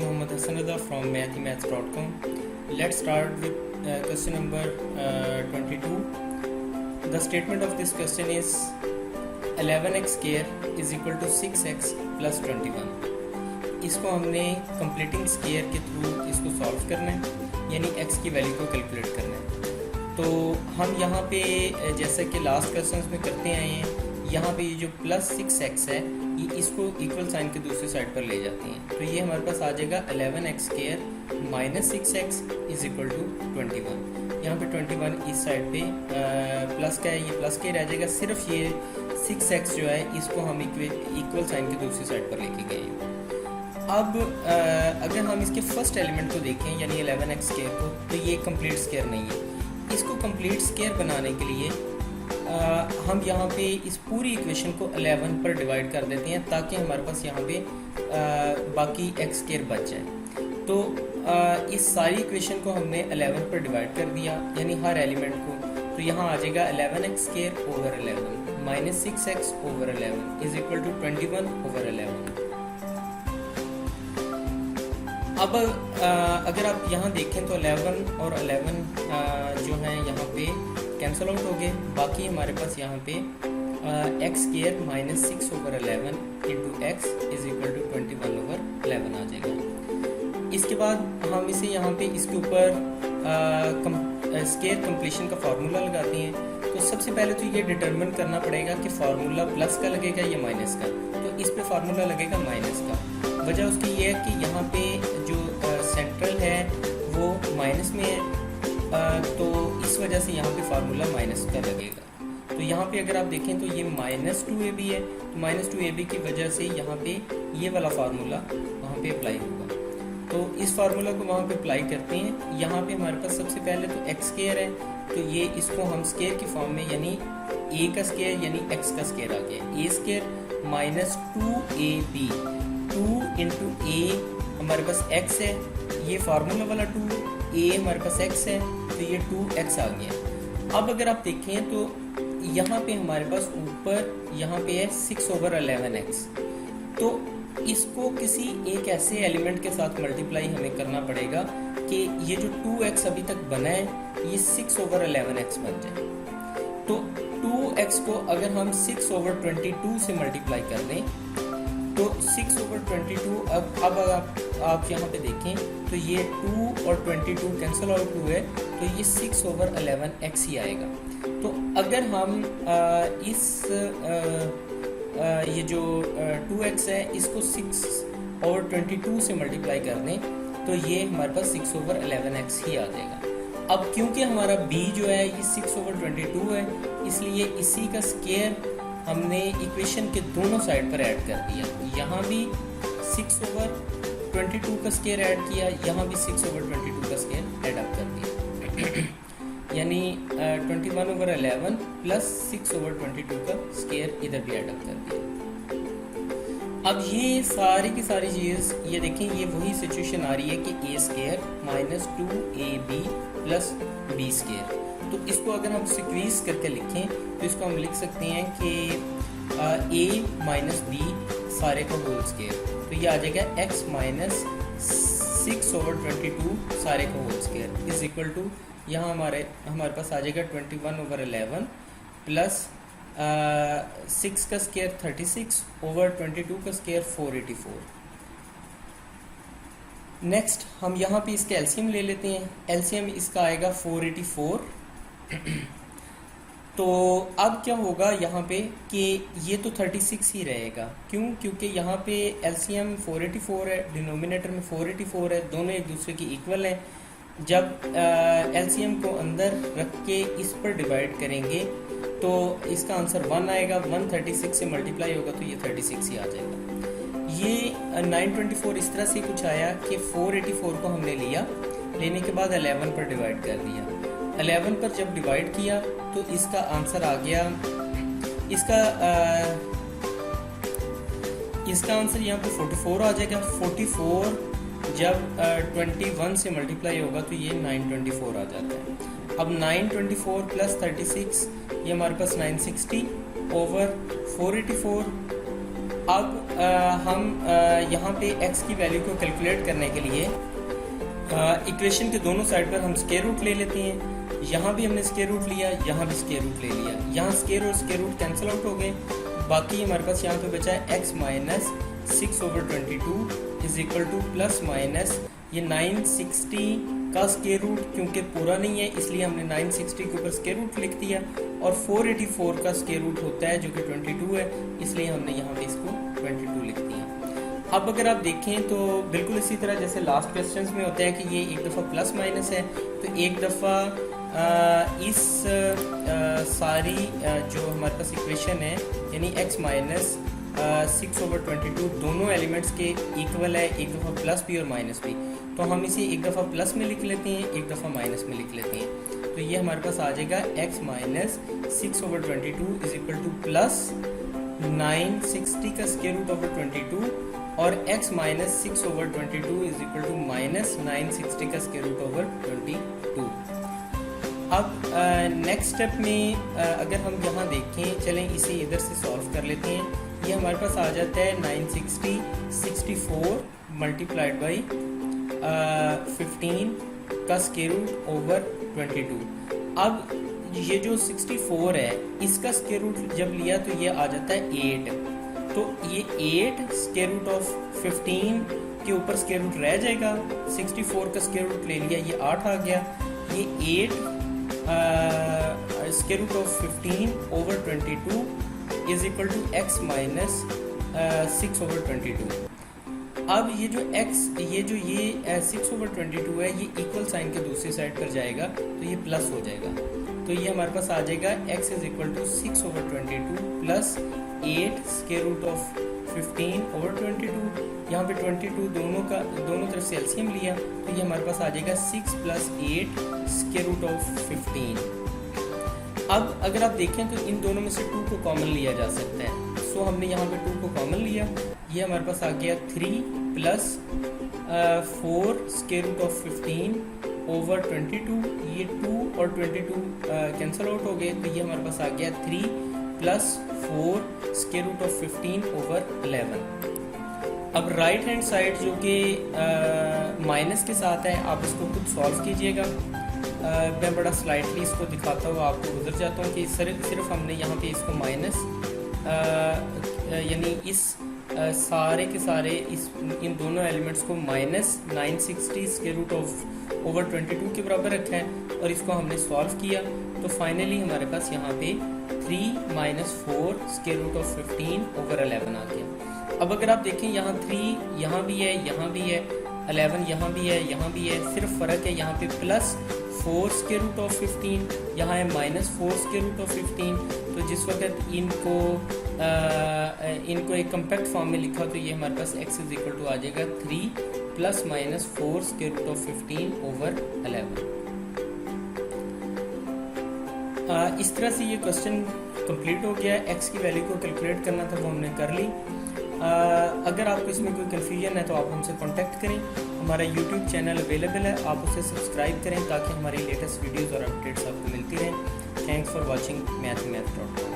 Muhammad Hassan Rida from mathemaths.com. Let's start with question number 22. The statement of this question is 11x square is equal to 6x plus 21. इसको हमने completing square के through इसको solve करना है, यानी x की value को calculate करना है। तो हम यहाँ पे जैसा कि लास्ट क्वेश्चन में करते आए हैं, यहाँ पे ये जो प्लस 6x है ये इसको इक्वल साइन के दूसरी साइड पर ले जाती हैं। तो ये हमारे पास आ जाएगा 11x square minus 6x is equal to 21। यहाँ पे 21 इस साइड पे प्लस का है, ये प्लस के रह जाएगा। सिर्फ ये 6x जो है इसको हम इक्वल साइन के दूसरी साइड पर लेके गए हैं। अब अगर हम इसके फर्स्ट एलिमेंट को देखें यानी 11x स्क्वायर को, तो ये कंप्लीट स्क्वायर नहीं है। इसको कंप्लीट स्क्वायर बनाने के लिए हम यहाँ पे इस पूरी इक्वेशन को 11 पर डिवाइड कर देते हैं ताकि हमारे पास यहाँ पे बाकी x स्क्वायर बच जाए। तो इस सारी इक्वेशन को हमने 11 पर डिवाइड कर दिया, यानी हर एलिमेंट को। तो यहाँ आ जाएगा 11x square over 11 minus 6x over 11 is equal to 21 over 11। अब अगर आप यहाँ देखें तो 11 और 11 जो हैं यहाँ पे कैंसिल आउट हो गए। बाकी हमारे पास यहाँ पे x square minus 6 over 11 into x is equal to 21 over 11 आ जाएगा। इसके बाद हम इसे यहाँ पे इसके ऊपर स्क्वायर कंप्लीशन का फार्मूला लगाते हैं। तो सबसे पहले तो ये डिटरमिन करना पड़ेगा कि फार्मूला प्लस का लगेगा या माइनस का। तो इस पे फार्मूला लगेगा माइनस का। वजह उसकी ये है कि यहाँ पे जो सेंट्रल है वो माइनस में है, तो इस वजह से यहाँ पे फार्मूला माइनस का लगेगा। तो यहाँ पे अगर आप देखें तो ये -2ab है, तो -2ab की वजह से यहाँ पे ये वाला फार्मूला वहाँ पे अप्लाई होगा। तो इस फार्मूला को वहाँ पे अप्लाई करते हैं। यहाँ पे हमारे पास सबसे पहले तो एक्स स्क्वायर है, तो ये इसको हम स्क्वायर की फॉर्म में यानी a का स्क्वायर यानी x का स्क्वायर आ गया। a square minus 2ab, 2 into a हमारे पास x है, ये फार्मूला वाला 2, a हमारे पास x है, तो ये 2x आ गया। अब अगर आप देखें तो यहाँ पे हमारे पास ऊपर यहाँ पे है 6 ओवर 11x। तो इसको किसी एक ऐसे एलिमेंट के साथ मल्टीप्लाई हमें करना पड़ेगा कि ये जो 2x अभी तक बना है ये 6 ओवर 11x बन जाए। तो 2x को अगर हम 6 ओवर 22 से मल्टीप्लाई कर दें तो 6 ओवर 22, अब आप यहाँ पे देखें तो ये 2 और 22 कैंसिल आउट हुए, तो ये 6 ओवर 11x ही आएगा। तो अगर हम ये जो 2x है इसको 6 ओवर 22 से मल्टीप्लाई कर दें तो ये हमारे पास 6 ओवर 11x ही आ जाएगा। अब क्योंकि हमारा b जो है ये 6 ओवर 22 है, इसलिए इसी का स्क्वायर हमने इक्वेशन के दोनों साइड पर ऐड कर दिया। यहाँ भी 6 ओवर 22 का स्क्वायर ऐड किया, यहाँ भी 6 ओवर 22 का स्क्वायर ऐड अप कर दिया, यानी 21 ओवर 11 प्लस 6 ओवर 22 का स्क्वायर इधर भी ऐड अप कर दिया। अब ये सारी की सारी चीज़ ये देखें, ये वही सिचुएशन आ रही है कि a square minus 2ab plus b square. तो इसको अगर हम सिक्वीज करके लिखें तो इसको हम लिख सकते हैं कि a माइनस b सारे का होल स्क्वायर। तो ये आ जाएगा x माइनस 6 ओवर 22 सारे का whole square is equal to, यहाँ हमारे पास आ जाएगा 21 ओवर 11 प्लस 6 का स्क्वायर 36 ओवर 22 का स्क्वायर 484। नेक्स्ट हम यहाँ पे इसका एलसीएम ले लेते हैं। एलसीएम इसका आएगा 484। तो अब क्या होगा यहाँ पे कि ये तो 36 ही रहेगा। क्यों? क्योंकि यहाँ पे एलसीएम 484 है, डिनोमिनेटर में 484 है, दोनों एक दूसरे की इक्वल है। जब एलसीएम को अंदर रख के इस पर डिवाइड करेंगे तो इसका आंसर 1 आएगा। 136 से मल्टीप्लाई होगा तो ये 36 ही आ जाएगा। ये 924 इस तरह से कुछ आया कि 484 को हमने लिया, लेने के बाद 11 पर डिवाइड कर दिया। 11 पर जब डिवाइड किया तो इसका आंसर आ गया, इसका आंसर यहाँ पे 44 आ जाएगा। 44 जब 21 से मल्टीप्लाई होगा तो ये 924 आ जाता है। अब 924 प्लस 36 ये हमारे पास 960 ओवर 484 अब हम यहाँ पे x की वैल्यू को कैलकुलेट करने के लिए इक्वेशन के दोनों साइड पर हम स्क्वायर रूट ले लेते हैं। यहाँ भी हमने स्क्वायर रूट लिया, यहाँ भी स्क्वायर रूट ले लिया। यहाँ स्क्वायर और स्क्वायर रूट कैंसिल आउट हो गए, बाकी हमारे पास यहाँ पे बचा है x minus 6/22 is equal to plus minus ये 960 का स्क्वायर रूट, क्योंकि पूरा नहीं है इसलिए हमने 960 के ऊपर स्क्वायर रूट लिख दिया, और 484 का स्क्वायर रूट होता है जो कि 22 है, इसलिए हमने यहाँ पे इसको 22 लिख दिया। अब अगर आप देखें तो बिल्कुल इसी तरह जैसे लास्ट क्वेश्चंस में होता है कि ये एक दफ़ा प्लस माइनस है, तो एक दफ़ा इस सारी जो हमारे पास इक्वेशन है यानी x माइनस 6/22 दोनों एलिमेंट्स के इक्वल है, एक दफ़ा प्लस भी और माइनस भी, तो हम इसे एक दफ़ा प्लस में लिख लेते हैं, एक दफ़ा माइनस में लिख लेते हैं। तो ये हमारे पास आ जाएगा x minus 6/22 is equal to plus 960 का स्क्वायर रूट ओवर 22 और x minus 6/22 is equal to minus 960 का स्क्वायर रूट ओवर 22। अब नेक्स्ट स्टेप में अगर हम यहाँ देखें, चलें इसे इधर से सॉल्व कर लेते हैं। ये हमारे पास आ जाता है 960 64 मल्टीप्लाइड बाई 15 का स्क्वायर रूट ओवर 22। अब ये जो 64 है इसका स्क्वायर रूट जब लिया तो ये आ जाता है 8, तो ये 8 स्क्वायर रूट ऑफ 15 के ऊपर स्क्वायर रूट रह जाएगा। 64 का स्क्वायर रूट ले लिया, ये 8 आ गया। ये 8 square root of 15 over 22 is equal to x minus 6/22। अब ये जो x ये 6/22 है, ये इक्वल साइन के दूसरी साइड पर जाएगा तो ये प्लस हो जाएगा, तो ये हमारे पास आ जाएगा x is equal to 6/22 plus 8 square root of 15 over 22। यहाँ पे 22 दोनों तरफ से एलसीएम लिया तो ये हमारे पास आ जाएगा 6 प्लस 8 स्क्वायर रूट ऑफ 15। अब अगर आप देखें तो इन दोनों में से 2 को कॉमन लिया जा सकता है, सो हमने यहाँ पे 2 को कॉमन लिया, ये हमारे पास आ गया 3 plus 4 square root of 15 over 22। ये 2 और 22 कैंसिल आउट हो गए, तो ये हमारे पास आ गया 3 plus 4 square root of 15 over 11। अब राइट हैंड साइड जो कि माइनस के साथ है, आप इसको खुद सॉल्व कीजिएगा। मैं बड़ा स्लाइटली इसको दिखाता हुआ आपको गुजर जाता हूँ कि सिर्फ हमने यहाँ पे इसको माइनस यानी इस सारे के सारे इन दोनों एलिमेंट्स को minus 960 square root of over 22 के बराबर रखा है और इसको हमने सॉल्व किया, तो फाइनली हमारे पास यहाँ पे 3 minus 4 square root of 15 over 11 आ गया। अब अगर आप देखें यहाँ 3 यहाँ भी है, यहाँ भी है, 11 यहाँ भी है, यहाँ भी है, सिर्फ फ़र्क है यहाँ पे प्लस 4 स्क्वायर रूट ऑफ 15, यहाँ है माइनस 4 स्क्वायर रूट ऑफ 15। तो जिस वक्त इनको एक कम्पैक्ट फॉर्म में लिखा तो ये हमारे पास x इज इक्वल टू आ जाएगा 3 plus minus 4 square root of 15 over 11। इस तरह से ये क्वेश्चन कंप्लीट हो गया। x की वैल्यू को कैलकुलेट करना था वो हमने कर ली। अगर आपको इसमें कोई कन्फ्यूजन है तो आप हमसे कांटेक्ट करें। हमारा YouTube चैनल अवेलेबल है, आप उसे सब्सक्राइब करें ताकि हमारी लेटेस्ट वीडियोस और अपडेट्स आपको मिलती रहें। Thanks for watching मैथ.com।